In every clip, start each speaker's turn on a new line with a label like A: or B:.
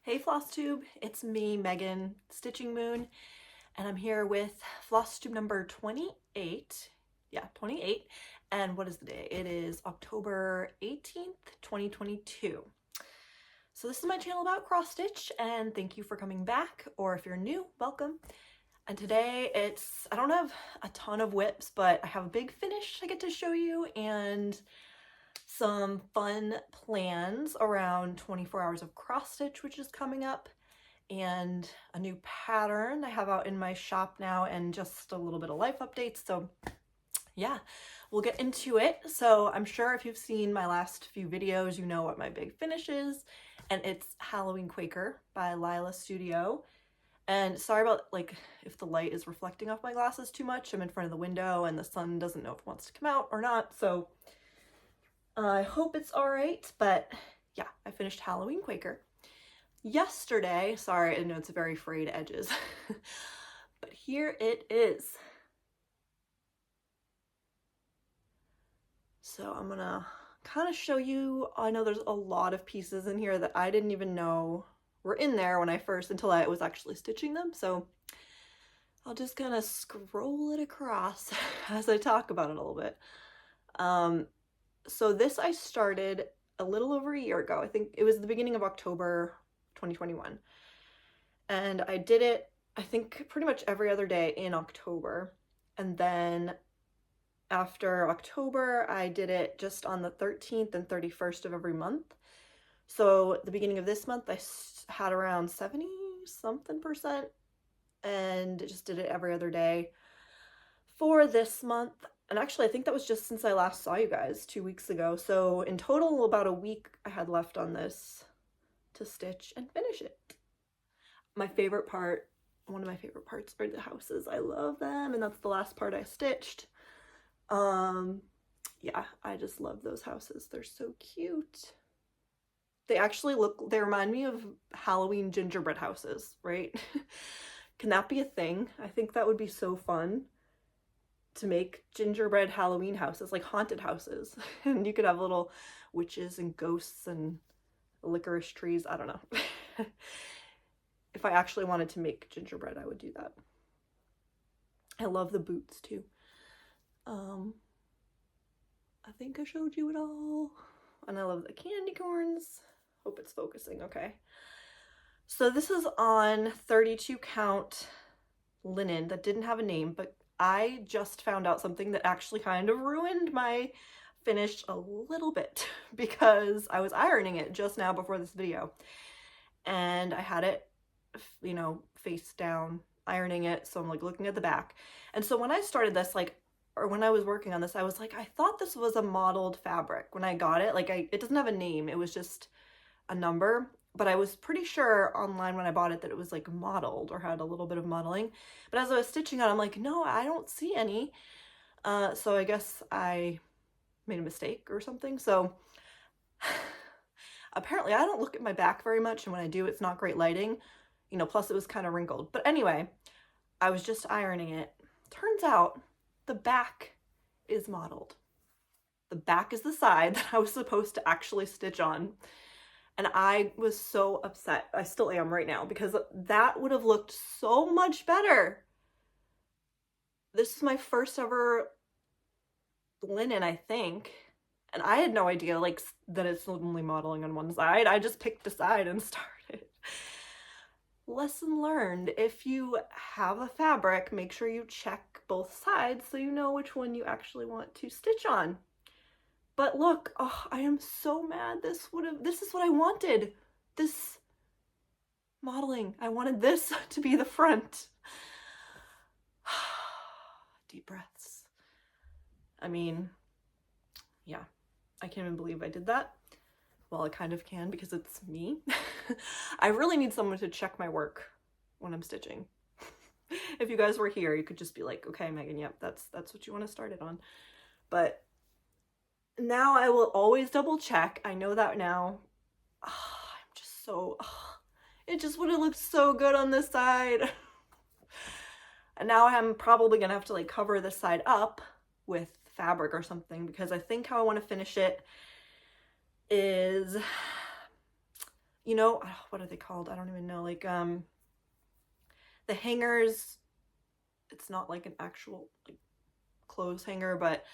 A: Hey Flosstube, it's me, Megan, Stitching Moon, and I'm here with Flosstube number 28. Yeah, 28. And what is the day? It is October 18th, 2022. So this is my channel about cross stitch, and thank you for coming back, or if you're new, welcome. And today I don't have a ton of whips, but I have a big finish I get to show you, and some fun plans around 24 hours of cross stitch, which is coming up, and a new pattern I have out in my shop now, and just a little bit of life updates. So yeah, we'll get into it. So I'm sure if you've seen my last few videos, you know what my big finish is, and it's Halloween Quaker by Lila Studio. And sorry about if the light is reflecting off my glasses too much. I'm in front of the window and the sun doesn't know if it wants to come out or not, so I hope it's all right. But yeah, I finished Halloween Quaker yesterday. Sorry, I know it's very frayed edges, but here it is. So I'm gonna kind of show you. I know there's a lot of pieces in here that I didn't even know were in there when until I was actually stitching them. So I'll just kind of scroll it across as I talk about it a little bit. So this I started a little over a year ago. I think it was the beginning of October 2021. And I did it, I think, pretty much every other day in October. And then after October, I did it just on the 13th and 31st of every month. So at the beginning of this month, I had around 70 something percent, and just did it every other day for this month. And actually, I think that was just since I last saw you guys 2 weeks ago. So in total, about a week I had left on this to stitch and finish it. My favorite part, one of my favorite parts, are the houses. I love them, and that's the last part I stitched. Yeah, I just love those houses. They're so cute. They remind me of Halloween gingerbread houses, right? Can that be a thing? I think that would be so fun to make gingerbread Halloween houses, like haunted houses. And you could have little witches and ghosts and licorice trees. I don't know. If I actually wanted to make gingerbread, I would do that. I love the boots too. I think I showed you it all. And I love the candy corns. Hope it's focusing okay. So this is on 32 count linen that didn't have a name, but I just found out something that actually kind of ruined my finish a little bit, because I was ironing it just now before this video, and I had it, you know, face down ironing it. So I'm like looking at the back. And so when I started this, or when I was working on this, I was like, I thought this was a mottled fabric when I got it. It doesn't have a name. It was just a number, but I was pretty sure online when I bought it that it was like mottled or had a little bit of mottling. But as I was stitching on, I'm like, no, I don't see any. So I guess I made a mistake or something. So apparently I don't look at my back very much, and when I do, it's not great lighting, you know, plus it was kind of wrinkled. But anyway, I was just ironing it. Turns out the back is mottled. The back is the side that I was supposed to actually stitch on. And I was so upset. I still am right now, because that would have looked so much better. This is my first ever linen, I think. And I had no idea that it's only modeling on one side. I just picked a side and started. Lesson learned: if you have a fabric, make sure you check both sides so you know which one you actually want to stitch on. But look, oh, I am so mad. This is what I wanted. This modeling. I wanted this to be the front. Deep breaths. I mean, yeah, I can't even believe I did that. Well, I kind of can, because it's me. I really need someone to check my work when I'm stitching. If you guys were here, you could just be like, okay, Megan, yep, that's what you want to start it on. But now I will always double check. I know that now. Oh, I'm just so, it just would have looked so good on this side. And now I'm probably gonna have to cover this side up with fabric or something, because I think how I want to finish it is you know, what are they called? I don't even know. Like, the hangers, it's not like an actual like clothes hanger, but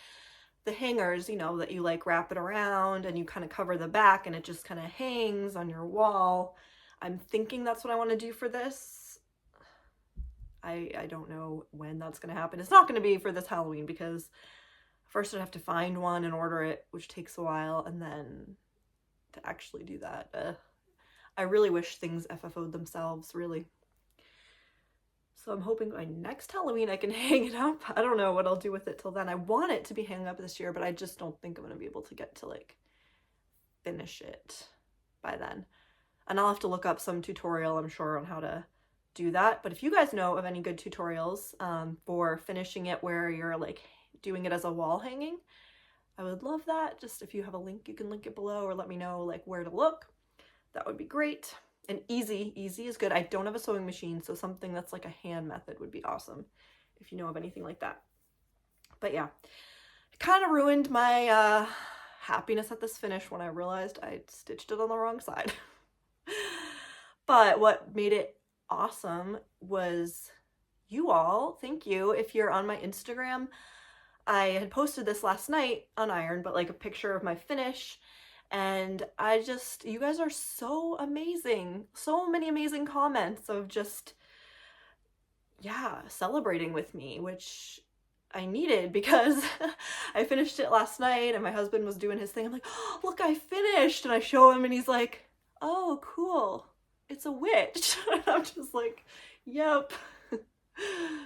A: the hangers, you know, that you like wrap it around and you kind of cover the back and it just kind of hangs on your wall. I'm thinking that's what I want to do for this. I don't know when that's going to happen. It's not going to be for this Halloween because first I'd have to find one and order it, which takes a while, and then to actually do that. I really wish things FFO'd themselves, really. So I'm hoping by next Halloween I can hang it up. I don't know what I'll do with it till then. I want it to be hanging up this year, but I just don't think I'm going to be able to get to like finish it by then. And I'll have to look up some tutorial, I'm sure, on how to do that. But if you guys know of any good tutorials for finishing it where you're like doing it as a wall hanging, I would love that. Just if you have a link, you can link it below or let me know like where to look. That would be great. And easy is good. I don't have a sewing machine, so something that's like a hand method would be awesome if you know of anything like that. But yeah, it kind of ruined my happiness at this finish when I realized I stitched it on the wrong side. But what made it awesome was you all. Thank you. If you're on my Instagram, I had posted this last night unironed, but like a picture of my finish. And you guys are so amazing. So many amazing comments of just, yeah, celebrating with me, which I needed because I finished it last night and my husband was doing his thing. I'm like, oh, look, I finished. And I show him and he's like, oh, cool. It's a witch. And I'm just like, yep.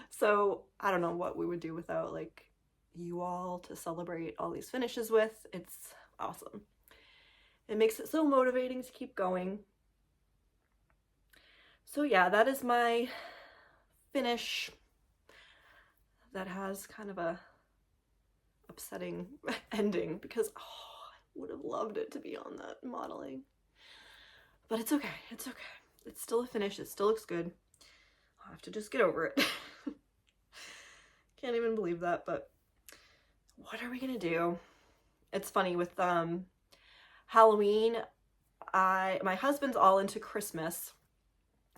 A: So I don't know what we would do without like you all to celebrate all these finishes with. It's awesome. It makes it so motivating to keep going. So yeah, that is my finish that has kind of a upsetting ending because I would have loved it to be on that modeling. But it's okay. It's okay. It's still a finish. It still looks good. I'll have to just get over it. Can't even believe that, but what are we gonna do? It's funny with Halloween, my husband's all into Christmas,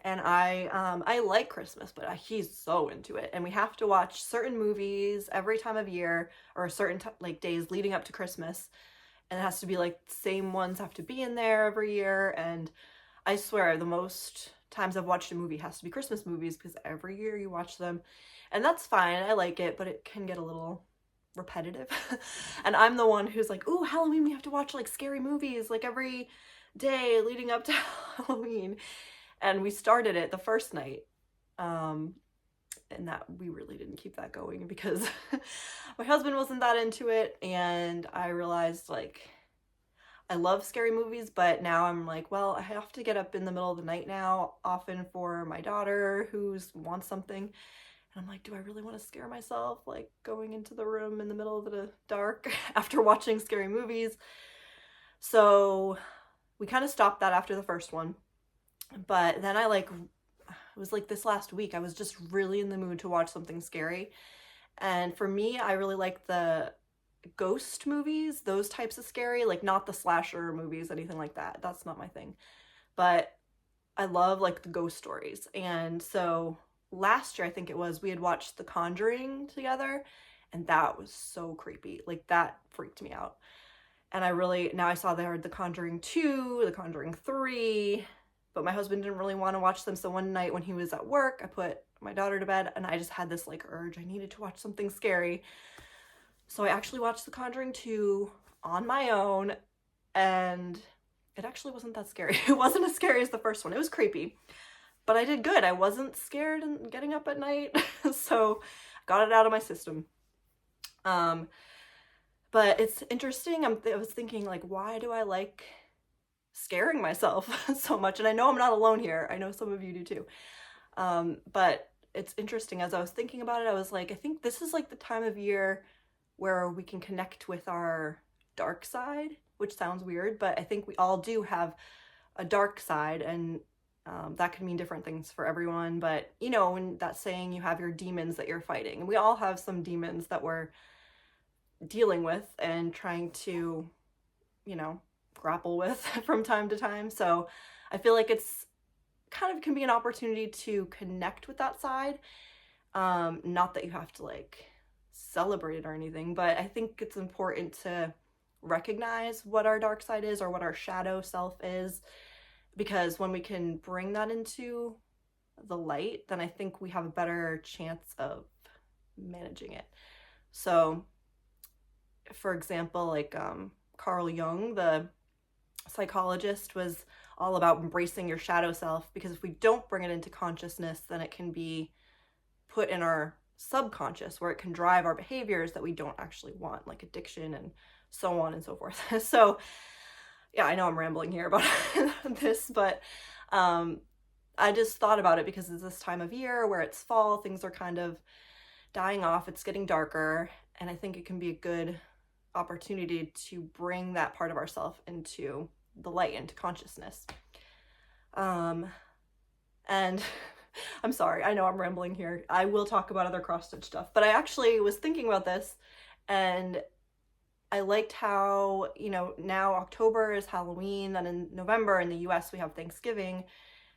A: and I like Christmas, but he's so into it, and we have to watch certain movies every time of year or certain like days leading up to Christmas, and it has to be like the same ones have to be in there every year. And I swear the most times I've watched a movie has to be Christmas movies because every year you watch them, and that's fine. I like it, but it can get a little repetitive. And I'm the one who's like, ooh, Halloween, we have to watch like scary movies like every day leading up to Halloween. And we started it the first night, and that we really didn't keep that going because my husband wasn't that into it, and I realized like I love scary movies, but now I'm like, well, I have to get up in the middle of the night now often for my daughter who wants something. And I'm like, do I really want to scare myself, like going into the room in the middle of the dark after watching scary movies? So we kind of stopped that after the first one. But then it was like this last week, I was just really in the mood to watch something scary. And for me, I really like the ghost movies, those types of scary, like not the slasher movies, anything like that. That's not my thing. But I love like the ghost stories. And so last year, I think it was, we had watched The Conjuring together, and that was so creepy. Like that freaked me out. And now I saw they had The Conjuring 2, The Conjuring 3, but my husband didn't really want to watch them. So one night when he was at work, I put my daughter to bed and I just had this like urge. I needed to watch something scary. So I actually watched The Conjuring 2 on my own, and it actually wasn't that scary. It wasn't as scary as the first one. It was creepy, but I did good. I wasn't scared and getting up at night. So got it out of my system. But it's interesting. I was thinking like, why do I like scaring myself so much? And I know I'm not alone here. I know some of you do too. But it's interesting. As I was thinking about it, I was like, I think this is like the time of year where we can connect with our dark side, which sounds weird, but I think we all do have a dark side, and that can mean different things for everyone. But you know, when that saying, you have your demons that you're fighting, and we all have some demons that we're dealing with and trying to, you know, grapple with from time to time. So I feel like it's kind of can be an opportunity to connect with that side. Not that you have to like celebrate it or anything, but I think it's important to recognize what our dark side is or what our shadow self is, because when we can bring that into the light, then I think we have a better chance of managing it. So, for example, like Carl Jung, the psychologist, was all about embracing your shadow self, because if we don't bring it into consciousness, then it can be put in our subconscious where it can drive our behaviors that we don't actually want, like addiction and so on and so forth. So yeah, I know I'm rambling here about this, but I just thought about it because it's this time of year where it's fall, things are kind of dying off, it's getting darker, and I think it can be a good opportunity to bring that part of ourselves into the light, into consciousness. And I'm sorry, I know I'm rambling here. I will talk about other cross-stitch stuff, but I actually was thinking about this, and I liked how, you know, now October is Halloween, then in November in the US we have Thanksgiving,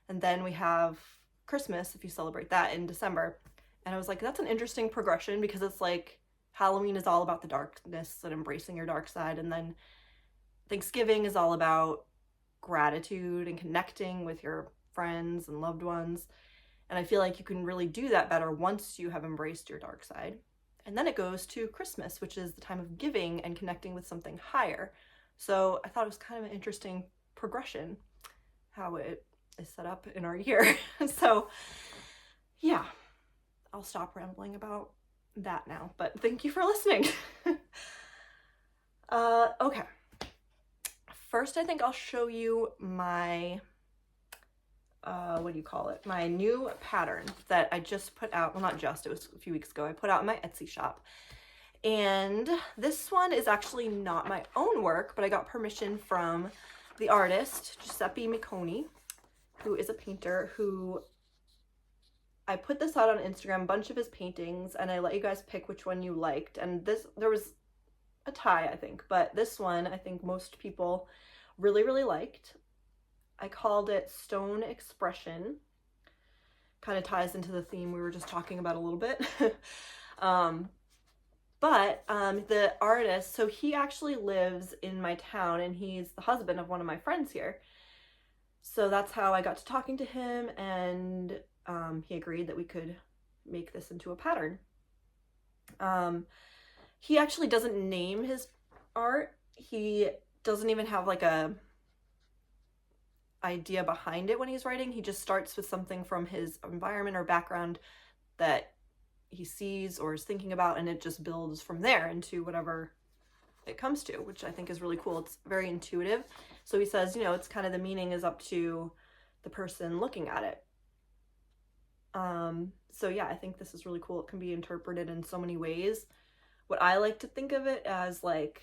A: and then we have Christmas, if you celebrate that, in December. And I was like, that's an interesting progression, because it's like Halloween is all about the darkness and embracing your dark side, and then Thanksgiving is all about gratitude and connecting with your friends and loved ones. And I feel like you can really do that better once you have embraced your dark side. And then it goes to Christmas, which is the time of giving and connecting with something higher. So I thought it was kind of an interesting progression, how it is set up in our year. So yeah, I'll stop rambling about that now, but thank you for listening. Okay. First, I think I'll show you my what do you call it? My new pattern that I just put out. Well, not just, it was a few weeks ago. I put out in my Etsy shop. And this one is actually not my own work, but I got permission from the artist, Giuseppe Miconi, who is a painter, who I put this out on Instagram, a bunch of his paintings, and I let you guys pick which one you liked. And this, there was a tie, I think, but this one I think most people really, really liked. I called it Stone Expression. Kind of ties into the theme we were just talking about a little bit. The artist, so he actually lives in my town, and he's the husband of one of my friends here. So that's how I got to talking to him, and he agreed that we could make this into a pattern. He actually doesn't name his art. He doesn't even have like a idea behind it when he's writing. He just starts with something from his environment or background that he sees or is thinking about, and it just builds from there into whatever it comes to, which I think is really cool. It's very intuitive. So he says, you know, it's kind of, the meaning is up to the person looking at it. So yeah, I think this is really cool. It can be interpreted in so many ways. What I like to think of it as, like,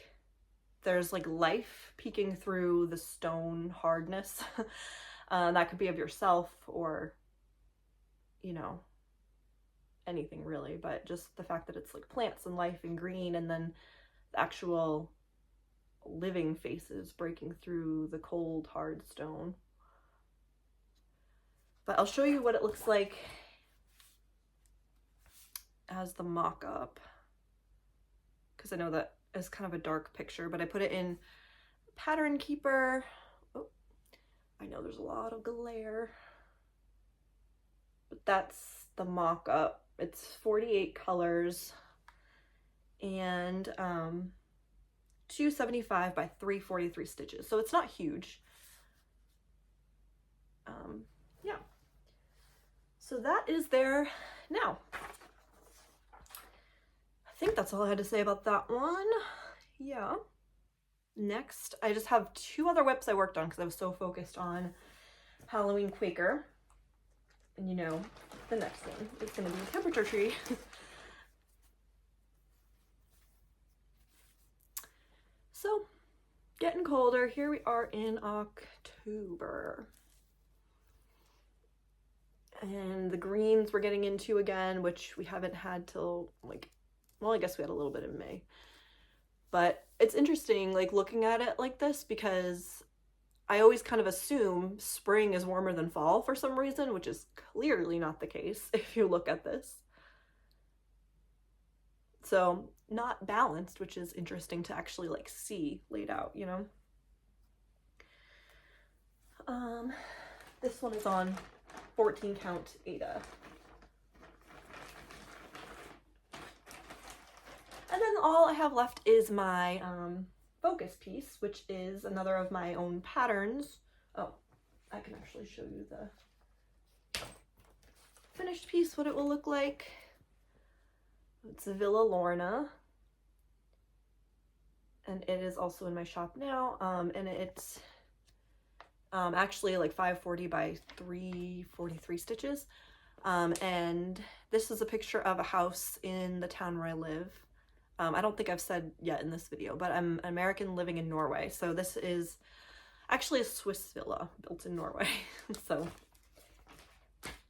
A: there's like life peeking through the stone hardness. That could be of yourself, or, you know, anything really, but just the fact that it's like plants and life and green, and then the actual living faces breaking through the cold, hard stone. But I'll show you what it looks like as the mock-up, because I know that is kind of a dark picture, but I put it in Pattern Keeper. Oh, I know there's a lot of glare, but that's the mock-up. It's 48 colors and 275 by 343 stitches, so it's not huge. Yeah, so that is there now. I think that's all I had to say about that one. Yeah. Next, I just have two other whips I worked on because I was so focused on Halloween Quaker. And you know, the next one is going to be Temperature Tree. So, getting colder. Here we are in October. And the greens we're getting into again, which we haven't had till, like, well, I guess we had a little bit in May. But it's interesting, like, looking at it like this, because I always kind of assume spring is warmer than fall for some reason, which is clearly not the case if you look at this. So not balanced, which is interesting to actually like see laid out, you know? This one is on 14 count Ada. And then all I have left is my focus piece, which is another of my own patterns. Oh, I can actually show you the finished piece, what it will look like. It's Villa Lorna. And it is also in my shop now. And it's actually like 540 by 343 stitches. And this is a picture of a house in the town where I live. I don't think I've said yet in this video, but I'm an American living in Norway. So this is actually a Swiss villa built in Norway. So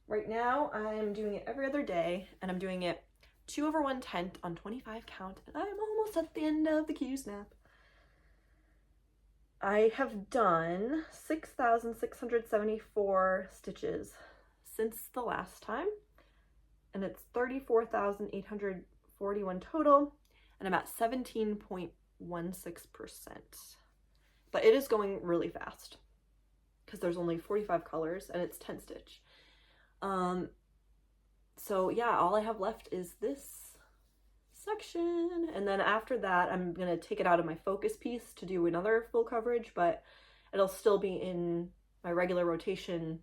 A: right now I'm doing it every other day, and I'm doing it 2/110 on 25 count, and I'm almost at the end of the Q-snap. I have done 6,674 stitches since the last time, and it's 34,841 total, and I'm at 17.16%. But it is going really fast because there's only 45 colors and it's 10 stitch. So yeah, all I have left is this section, and then after that I'm gonna take it out of my focus piece to do another full coverage, but it'll still be in my regular rotation,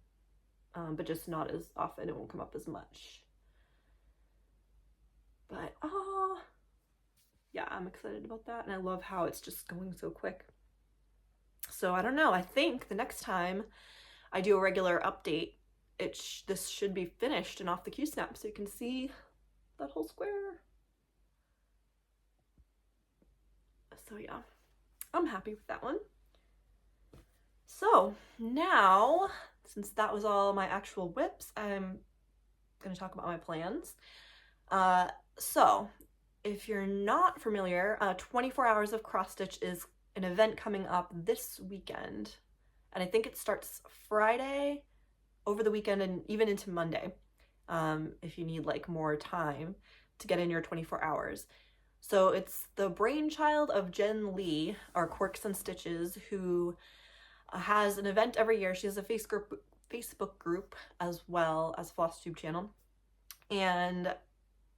A: but just not as often. It won't come up as much. But yeah, I'm excited about that, and I love how it's just going so quick. So I don't know, I think the next time I do a regular update, this should be finished and off the Q-snap, so you can see that whole square. So yeah, I'm happy with that one. So now, since that was all my actual whips, I'm gonna talk about my plans. So if you're not familiar, 24 Hours of Cross Stitch is an event coming up this weekend, and I think it starts Friday, over the weekend, and even into Monday, if you need like more time to get in your 24 hours. So it's the brainchild of Jen Lee, or Quirks and Stitches, who has an event every year. She has a Facebook group as well as Flosstube channel, and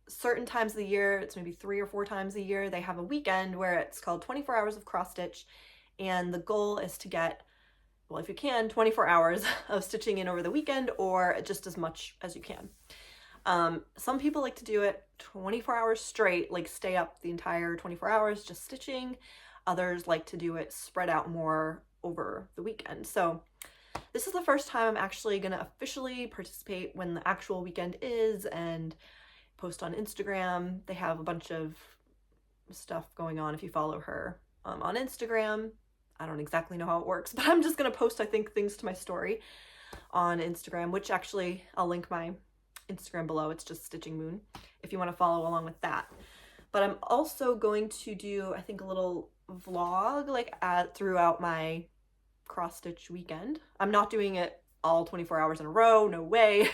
A: certain times of the year, it's maybe 3 or 4 times a year, they have a weekend where it's called 24 Hours of Cross Stitch, and the goal is to get, well, if you can, 24 hours of stitching in over the weekend, or just as much as you can. Some people like to do it 24 hours straight, like stay up the entire 24 hours just stitching. Others like to do it spread out more over the weekend. So this is the first time I'm actually going to officially participate when the actual weekend is, and post on Instagram. They have a bunch of stuff going on if you follow her on Instagram. I don't exactly know how it works, but I'm just going to post, I think, things to my story on Instagram, which actually I'll link my Instagram below. It's just Stitching Moon if you want to follow along with that. But I'm also going to do, I think, a little vlog like throughout my cross stitch weekend. I'm not doing it all 24 hours in a row, no way.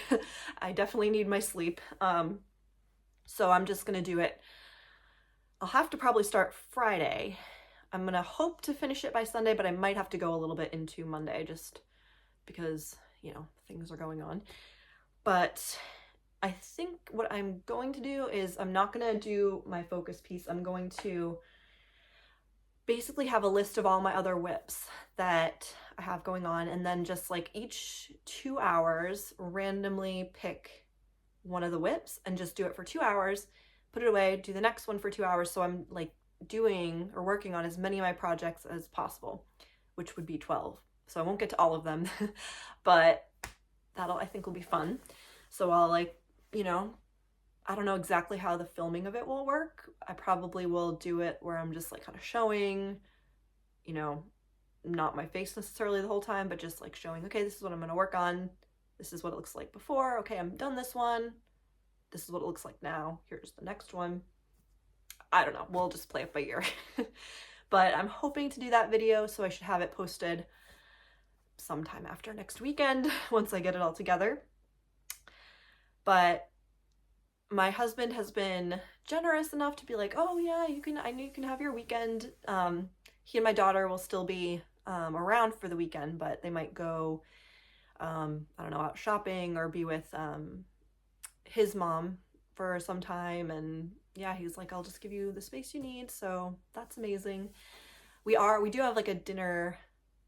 A: I definitely need my sleep. So I'm just gonna do it. I'll have to probably start Friday. I'm gonna hope to finish it by Sunday, but I might have to go a little bit into Monday just because, you know, things are going on. But I think what I'm going to do is I'm not gonna do my focus piece. I'm going to basically have a list of all my other whips that I have going on, and then just like each 2 hours randomly pick one of the whips and just do it for 2 hours, put it away, do the next one for 2 hours. So I'm like doing or working on as many of my projects as possible, which would be 12. So I won't get to all of them, but that'll, I think, will be fun. So I'll, like, you know, I don't know exactly how the filming of it will work. I probably will do it where I'm just like kind of showing, you know, not my face necessarily the whole time, but just like showing, okay, this is what I'm going to work on. This is what it looks like before. Okay, I'm done this one. This is what it looks like now. Here's the next one. I don't know. We'll just play it by ear. But I'm hoping to do that video, so I should have it posted sometime after next weekend once I get it all together. But my husband has been generous enough to be like, oh yeah, I know you can have your weekend. He and my daughter will still be around for the weekend, but they might go, I don't know, out shopping or be with his mom for some time. And yeah, he's like, I'll just give you the space you need. So that's amazing. We do have like a dinner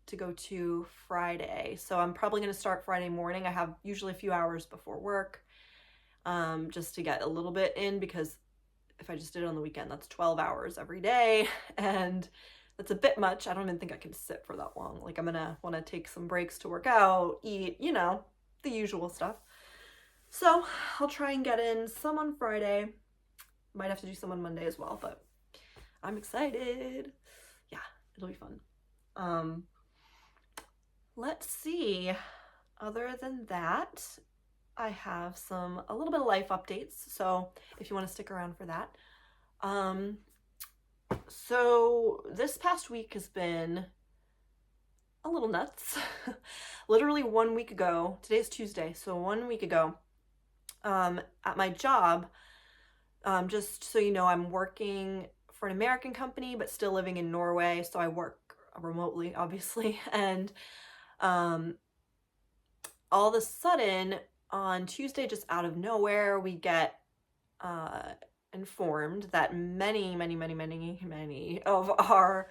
A: to go to Friday. So I'm probably going to start Friday morning. I have usually a few hours before work, just to get a little bit in, because if I just did it on the weekend, that's 12 hours every day. And that's a bit much. I don't even think I can sit for that long. Like I'm going to want to take some breaks to work out, eat, you know, the usual stuff. So I'll try and get in some on Friday. Might have to do some on Monday as well, but I'm excited. Yeah, it'll be fun. Let's see. Other than that, I have a little bit of life updates. So if you want to stick around for that. So this past week has been a little nuts. Literally 1 week ago, today's Tuesday, so 1 week ago, at my job, just so you know, I'm working for an American company, but still living in Norway. So I work remotely, obviously. And all of a sudden on Tuesday, just out of nowhere, we get informed that many of our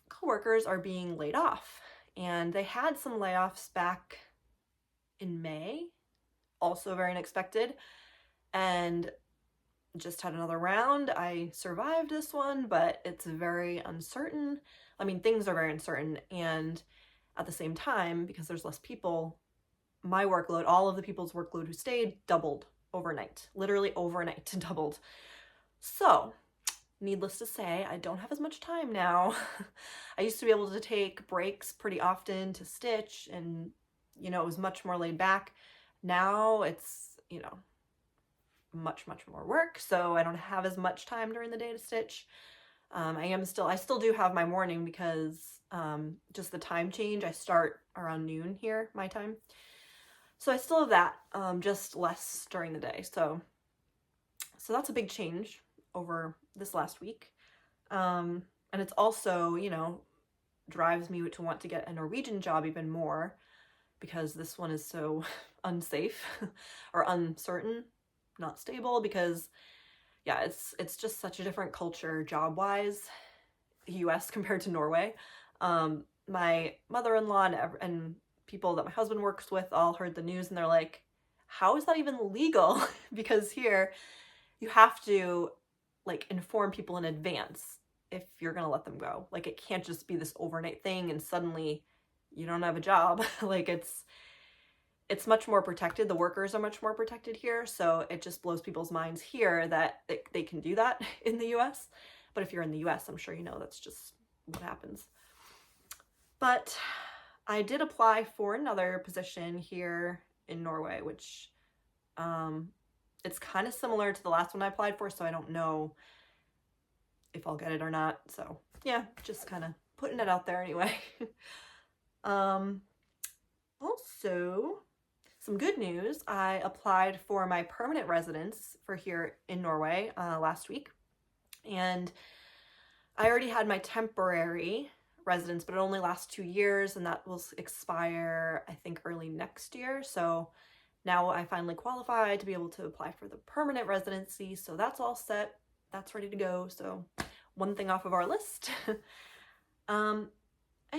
A: coworkers are being laid off. And they had some layoffs back in May, also very unexpected, and just had another round. I survived this one, but it's very uncertain. I mean, things are very uncertain, and at the same time, because there's less people, my workload, all of the people's workload who stayed, doubled overnight. Literally overnight, doubled. So, needless to say, I don't have as much time now. I used to be able to take breaks pretty often to stitch, and, you know, it was much more laid back. Now it's, you know, much more work, so I don't have as much time during the day to stitch. I still do have my morning, because just the time change, I start around noon here, my time. So I still have that, just less during the day. So that's a big change over this last week. And it's also, you know, drives me to want to get a Norwegian job even more, because this one is so unsafe or uncertain, not stable, because yeah, it's just such a different culture job-wise, US compared to Norway. My mother-in-law and people that my husband works with all heard the news, and they're like, how is that even legal? Because here you have to like inform people in advance if you're gonna let them go. Like it can't just be this overnight thing and suddenly you don't have a job. Like it's much more protected. The workers are much more protected here. So it just blows people's minds here that they can do that in the US. But if you're in the US, I'm sure you know that's just what happens. But I did apply for another position here in Norway, which it's kind of similar to the last one I applied for, so I don't know if I'll get it or not. So yeah, just kind of putting it out there anyway. Also, some good news. I applied for my permanent residence for here in Norway last week, and I already had my temporary residence, but it only lasts 2 years, and that will expire, I think, early next year. So now I finally qualified to be able to apply for the permanent residency. So that's all set. That's ready to go. So one thing off of our list. And yeah,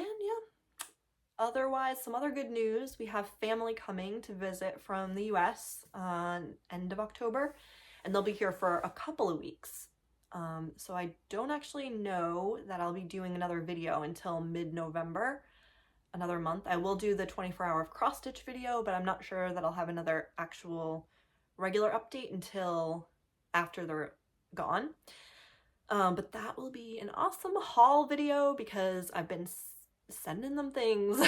A: otherwise, some other good news. We have family coming to visit from the US on end of October, and they'll be here for a couple of weeks. So I don't actually know that I'll be doing another video until mid-November, another month. I will do the 24-hour cross stitch video, but I'm not sure that I'll have another actual regular update until after they're gone. But that will be an awesome haul video, because I've been sending them things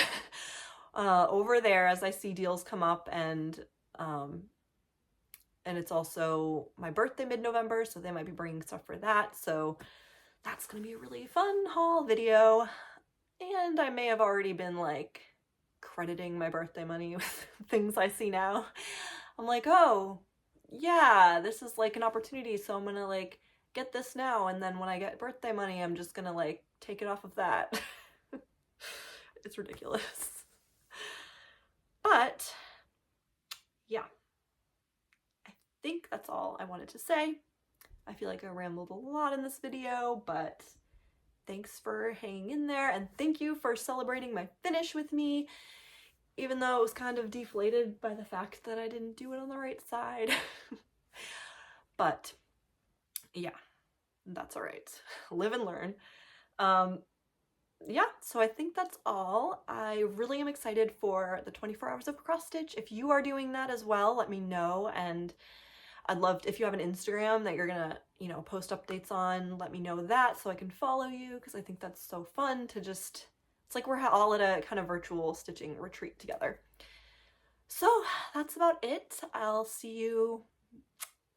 A: over there as I see deals come up, and it's also my birthday mid-November, so they might be bringing stuff for that. So that's gonna be a really fun haul video. And I may have already been like crediting my birthday money with things I see now. I'm like, oh, yeah, this is like an opportunity, so I'm gonna like get this now, and then when I get birthday money, I'm just gonna like take it off of that. It's ridiculous. But yeah, I think that's all I wanted to say. I feel like I rambled a lot in this video, but thanks for hanging in there, and thank you for celebrating my finish with me, even though it was kind of deflated by the fact that I didn't do it on the right side. But yeah, that's all right. Live and learn. Yeah, so I think that's all. I really am excited for the 24 hours of cross stitch. If you are doing that as well, let me know, and I'd love to, if you have an Instagram that you're gonna, you know, post updates on, let me know that so I can follow you, because I think that's so fun to just, it's like we're all at a kind of virtual stitching retreat together. So that's about it. I'll see you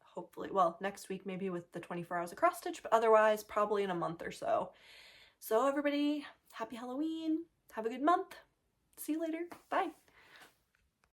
A: hopefully, well, next week maybe with the 24 hours of cross stitch, but otherwise probably in a month or so. So everybody, happy Halloween, have a good month. See you later, bye.